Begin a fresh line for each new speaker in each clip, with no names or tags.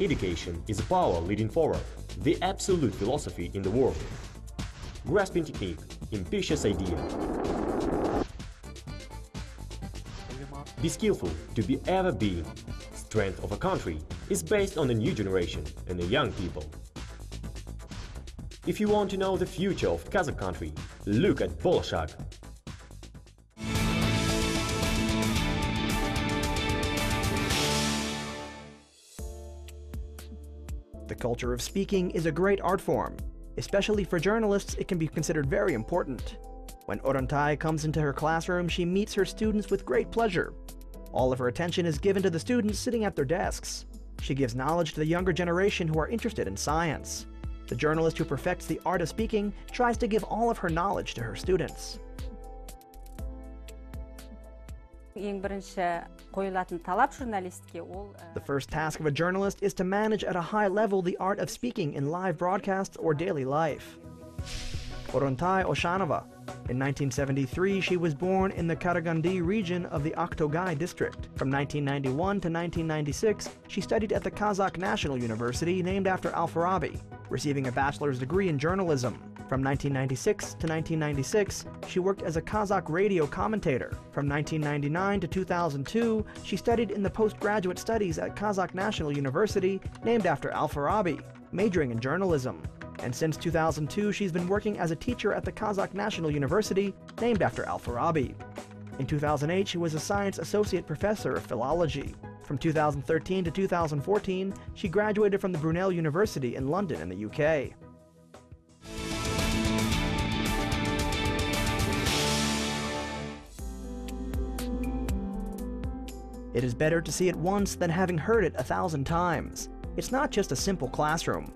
Education is a power leading forward, the absolute philosophy in the world. Grasping technique, ambitious idea. Be skillful to be ever being. Strength of a country is based on the new generation and the young people. If you want to know the future of Kazakh country, look at Bolshak.
The culture of speaking is a great art form. Especially for journalists, it can be considered very important. When Oryntai comes into her classroom, she meets her students with great pleasure. All of her attention is given to the students sitting at their desks. She gives knowledge to the younger generation who are interested in science. The journalist who perfects the art of speaking tries to give all of her knowledge to her students.
The
first task of a journalist is to manage at a high level the art of speaking in live broadcasts or daily life. Oryntai Oshanova. In 1973, she was born in the Karaganda region of the Aktogai district. From 1991 to 1996, she studied at the Kazakh National University, named after Farabi, receiving a bachelor's degree in journalism. From 1996 to 1996, she worked as a Kazakh radio commentator. From 1999 to 2002, she studied in the postgraduate studies at Kazakh National University, named after Farabi, majoring in journalism. And since 2002, she's been working as a teacher at the Kazakh National University, named after Farabi. In 2008, she was a science associate professor of philology. From 2013 to 2014, she graduated from the Brunel University in London in the UK. It is better to see it once than having heard it 1,000 times. It's not just a simple classroom.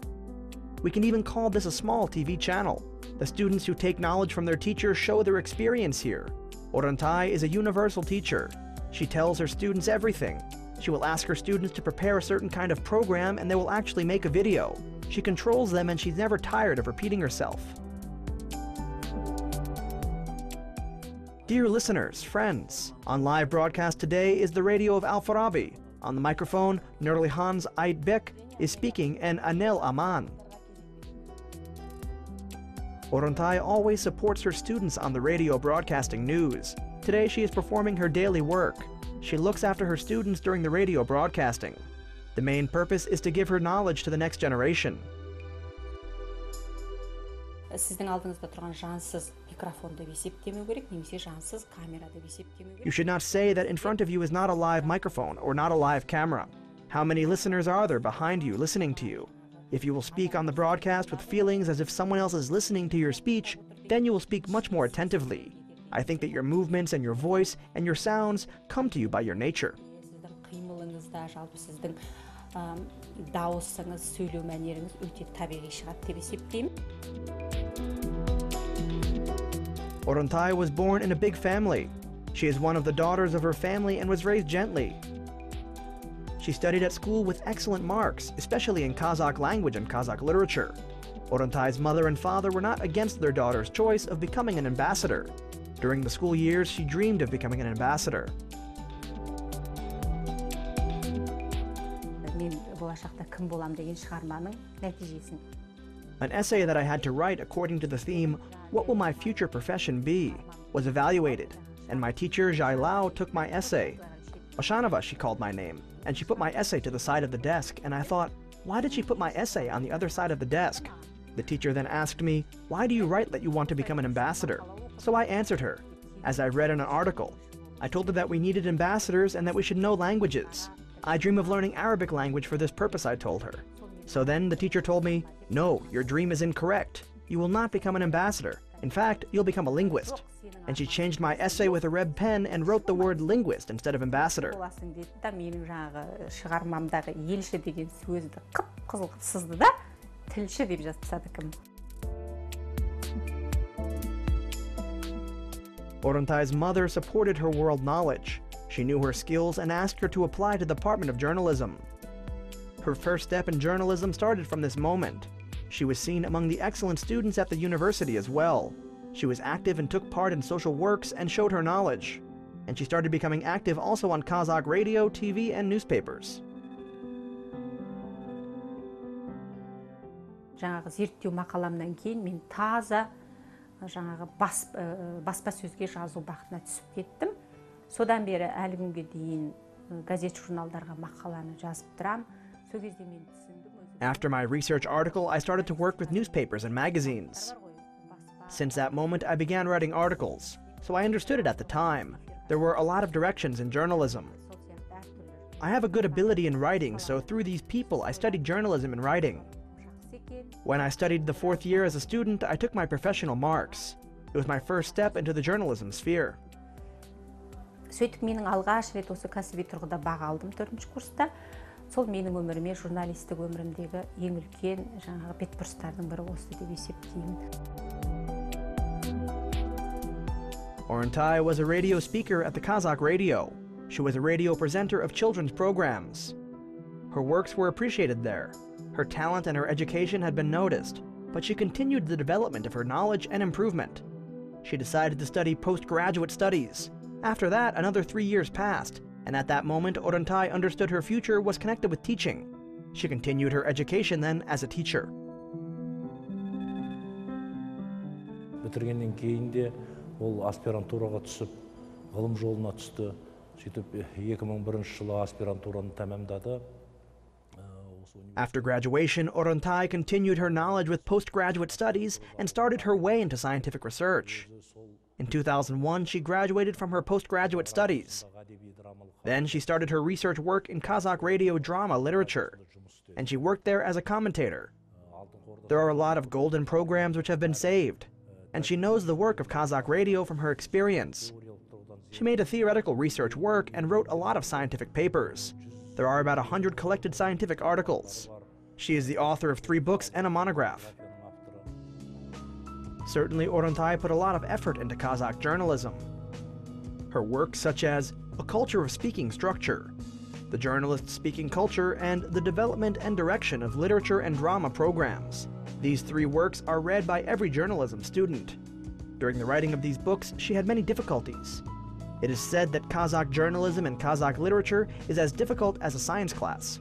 We can even call this a small TV channel. The students who take knowledge from their teachers show their experience here. Oryntai is a universal teacher. She tells her students everything. She will ask her students to prepare a certain kind of program and they will actually make a video. She controls them and she's never tired of repeating herself. Dear listeners, friends, on live broadcast today is the radio of Farabi. On the microphone, Nurlihans Jibek is speaking and Anel Aman. Oryntai always supports her students on the radio broadcasting news. Today she is performing her daily work. She looks after her students during the radio broadcasting. The main purpose is to give her knowledge to the next generation. You should not say that in front of you is not a live microphone or not a live camera. How many listeners are there behind you listening to you? If you will speak on the broadcast with feelings as if someone else is listening to your speech, then you will speak much more attentively. I think that your movements and your voice and your sounds come to you by your nature. Oryntai was born in a big family. She is one of the daughters of her family and was raised gently. She studied at school with excellent marks, especially in Kazakh language and Kazakh literature. Oryntai's mother and father were not against their daughter's choice of becoming an ambassador. During the school years, she dreamed of becoming an ambassador. An essay that I had to write according to the theme, "What will my future profession be?" was evaluated, and my teacher, Joly, took my essay. Oshanova, she called my name, and she put my essay to the side of the desk, and I thought, why did she put my essay on the other side of the desk? The teacher then asked me, why do you write that you want to become an ambassador? So I answered her, as I read in an article. I told her that we needed ambassadors and that we should know languages. I dream of learning Arabic language for this purpose, I told her. So then the teacher told me, no, your dream is incorrect. You will not become an ambassador. In fact, you'll become a linguist. And she changed my essay with a red pen and wrote the word linguist instead of ambassador. Oryntai's mother supported her world knowledge. She knew her skills and asked her to apply to the Department of Journalism. Her first step in journalism started from this moment. She was seen among the excellent students at the university as well. She was active and took part in social works and showed her knowledge. And she started becoming active also on Kazakh radio, TV, and newspapers.
жаңағы зерттеу мақаламнан кейін мен таза жаңағы баспасөзге жазу бақытына түсіп кеттім. Содан бері әлі күнге дейін газет журналдарға мақаланы жазып тұрам. Сол кезде мен түсіндім.
After my research article, I started to work with newspapers and magazines. Since that moment, I began writing articles, so I understood it at the time. There were a lot of directions in journalism. I have a good ability in writing, so through these people, I studied journalism and writing. When I studied the 4th year as a student, I took my professional marks. It was my first step into the journalism sphere.
Сөйтіп менің алғаш рет осы кәсіби тұрғыда баға алдым 4-ші курста. Сол менің өміріме, журналистік өмірімдегі ең үлкен жаңағы бетбұрыстардың бірі осы деп есептеймін.
Oryntai was a radio speaker at the Kazakh radio. She was a radio presenter of children's programs. Her works were appreciated there. Her talent and her education had been noticed, but she continued the development of her knowledge and improvement. She decided to study postgraduate studies. After that, another 3 years passed, and at that moment, Oryntai understood her future was connected with teaching. She continued her education then as a teacher.
Бітіргеннен кейін де ол аспирантураға түсіп, ғылым жолына түсті. Сөйтіп 2001 жылы аспирантураны тәмамдады.
After graduation, Oryntai continued her knowledge with postgraduate studies and started her way into scientific research. In 2001, she graduated from her postgraduate studies. Then she started her research work in Kazakh radio drama literature, and she worked there as a commentator. There are a lot of golden programs which have been saved, and she knows the work of Kazakh radio from her experience. She made a theoretical research work and wrote a lot of scientific papers. There are about 100 collected scientific articles. She is the author of 3 books and a monograph. Certainly, Oryntai put a lot of effort into Kazakh journalism. Her works such as A Culture of Speaking Structure, The Journalist Speaking Culture, and The Development and Direction of Literature and Drama Programs. These 3 works are read by every journalism student. During the writing of these books, she had many difficulties. It is said that Kazakh journalism and Kazakh literature is as difficult as a science class.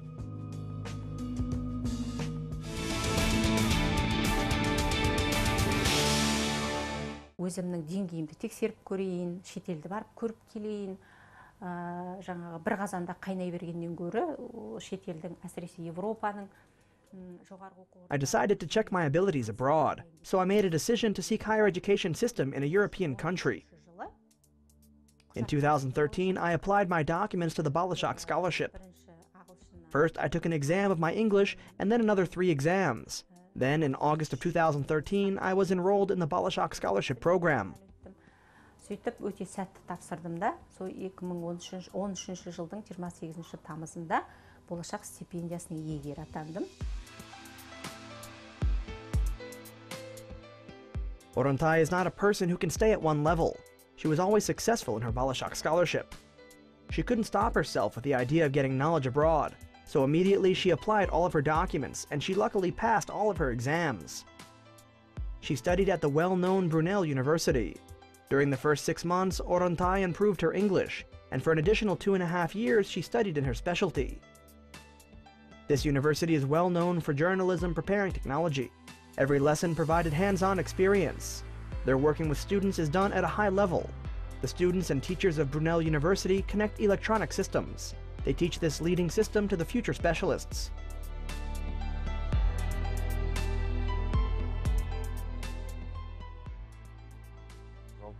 Өзімнің деңгейімді тексеріп көрейін, шетелді барып көріп келейін. Жаңағы бір қазанда қайнай бергеннен гөрі шетелдің, әсіресе Европаның жоғарғы оқу.
I decided to check my abilities abroad, so I made a decision to seek higher education system in a European country. In 2013, I applied my documents to the Balashak Scholarship. First, I took an exam of my English and then another 3 exams. Then, in August of 2013, I was enrolled in the Balashak Scholarship program.
Сөйтіп, өте сәтті тапсырдым да, сол 2013 жылдың 28 тамызында Болашақ стипендиясының иегері атандым.
Oryntai is not a person who can stay at one level. She was always successful in her Balashak scholarship. She couldn't stop herself with the idea of getting knowledge abroad, so immediately she applied all of her documents, and she luckily passed all of her exams. She studied at the well-known Brunel University. During the first 6 months, Oryntai improved her English, and for an additional 2.5 years, she studied in her specialty. This university is well known for journalism preparing technology. Every lesson provided hands-on experience. Their working with students is done at a high level. The students and teachers of Brunel University connect electronic systems. They teach this leading system to the future specialists.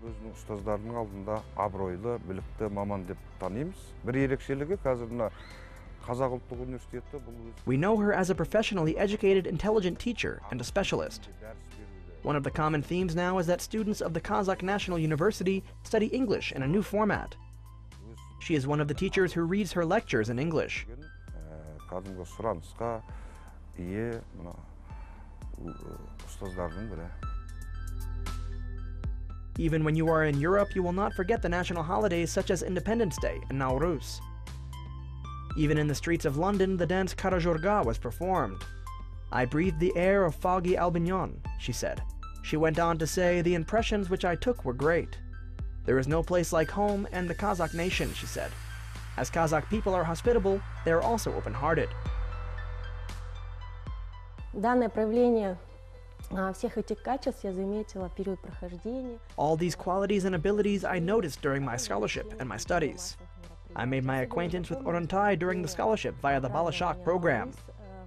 Өзінің ұстаздарының алдында абыройлы, білікті маман деп танимыз. Бір ерекшелігі қазір мына Қазақ ұлттық университеті бұл.
We know her as a professionally educated, intelligent teacher and a specialist. One of the common themes now is that students of the Kazakh National University study English in a new format. She is one of the teachers who reads her lectures in English.
Кәдімгі сұранысқа ие мына ұстаздардың бірі.
Even when you are in Europe, you will not forget the national holidays such as Independence Day and Nowruz. Even in the streets of London, the dance Karajorga was performed. I breathed the air of foggy Albignon, she said. She went on to say, the impressions which I took were great. There is no place like home and the Kazakh nation, she said. As Kazakh people are hospitable, they are also open-hearted.
Данное проявление всех этих качеств я заметила в период прохождения.
All these qualities and abilities I noticed during my scholarship and my studies. I made my acquaintance with Oryntai during the scholarship via the Balashak program.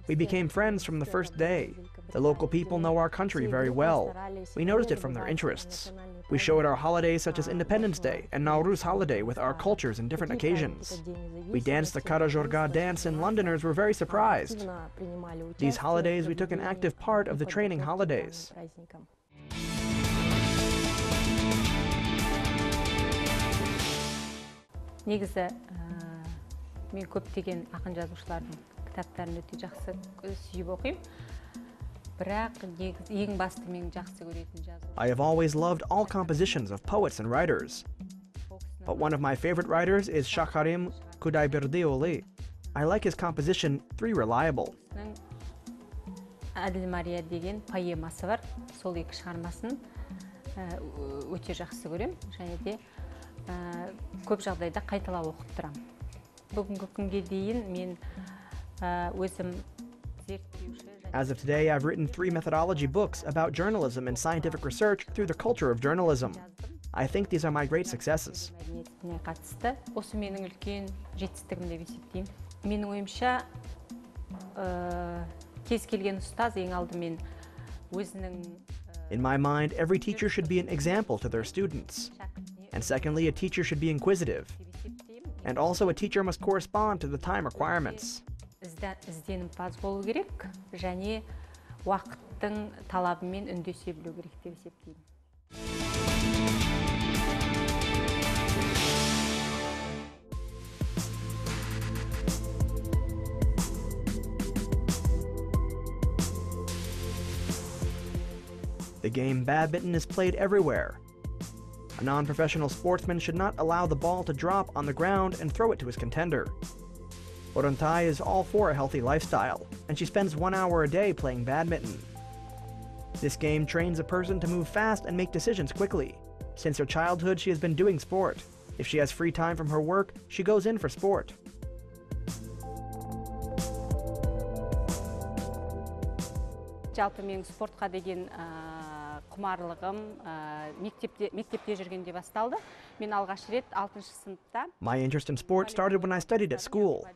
We became friends from the first day. The local people know our country very well. We noticed it from their interests. We showed our holidays such as Independence Day and Nauruz holiday with our cultures and different occasions. We danced the Karajorga dance and Londoners were very surprised. These holidays we took an active part of the training holidays.
Негізі мен көптеген ақын жазушылардың кітаптарын өте жақсы сүйіп оқимын. Бірақ ең басты мен жақсы көретін жазу.
I have always loved all compositions of poets and writers. But one of my favorite writers is Shakarim Kudaiberdi-Joly. I like his composition, Three Reliable.
Әділ Мария деген поэмасы бар. Сол екі шығармасын өте жақсы көремін. Және де көп жағдайда қайталап оқып тұрамын. Бүгінгі күнге дейін мен өзім зерттеуші.
As of today, I've written 3 methodology books about journalism and scientific research through the culture of journalism. I think these are my great successes.
Мәдениетіне қатысты осы менің үлкен жетістігім деп есептеймін. Менің ойымша кез келген ұстаз ең алдымен өзінің
In my mind, every teacher should be an example to their students. And secondly, a teacher should be inquisitive. And also, a teacher must correspond to the time requirements.
Ізденімпаз болу керек, және уақыттың талабымен үндесе білу керек деп есептеймін.
The game badminton is played everywhere. A non-professional sportsman should not allow the ball to drop on the ground and throw it to his contender. Oryntai is all for a healthy lifestyle, and she spends 1 hour a day playing badminton. This game trains a person to move fast and make decisions quickly. Since her childhood, she has been doing sport. If she has free time from her work, she goes in for sport.
Жалпы менің спортқа деген құмарлығым мектепте жүргенде басталды. Мен алғаш рет 6-шы сыныпта.
My interest in sport started when I studied at school.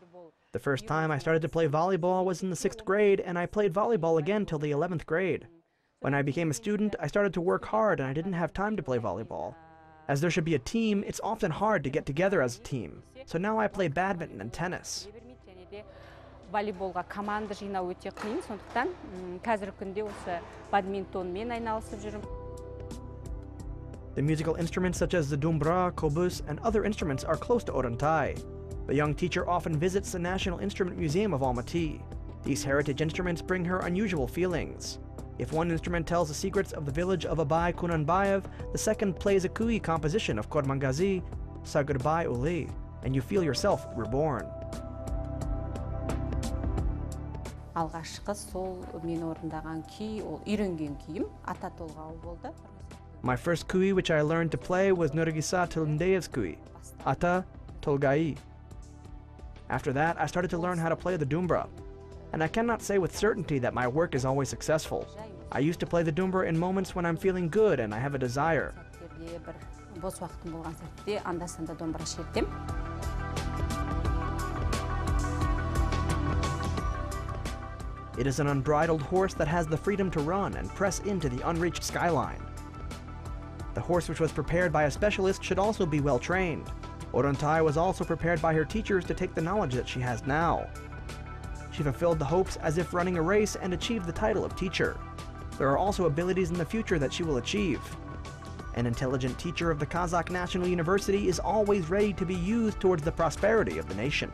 The first time I started to play volleyball was in the 6th grade, and I played volleyball again till the 11th grade. When I became a student, I started to work hard and I didn't have time to play volleyball. As there should be a team, it's often hard to get together as a team. So now I play badminton and tennis.
Волейболға команда жинау өте қиын, сондықтан қазіргі күнде осы бадминтонмен айналысып жүрмін.
The musical instruments such as the dumbra, kobus, and other instruments are close to Oryntai. The young teacher often visits the National Instrument Museum of Almaty. These heritage instruments bring her unusual feelings. If one instrument tells the secrets of the village of Abay Kunanbayev, the second plays a kui composition of Kormangazi, Sagurbay Uli, and you feel yourself reborn.
Алғашқы сол мен орындаған күй, ол үйренген күйім, ата толғауы болды.
My first kui which I learned to play was Nurgisa Tilndeyev's kui, Ata Tolgai. After that, I started to learn how to play the dumbra. And I cannot say with certainty that my work is always successful. I used to play the dumbra in moments when I'm feeling good and I have a desire.
Бос уақытым болған сәтте анда-санда домбыра шертем.
It is an unbridled horse that has the freedom to run and press into the unreached skyline. The horse which was prepared by a specialist should also be well trained. Oryntai was also prepared by her teachers to take the knowledge that she has now. She fulfilled the hopes as if running a race and achieved the title of teacher. There are also abilities in the future that she will achieve. An intelligent teacher of the Kazakh National University is always ready to be used towards the prosperity of the nation.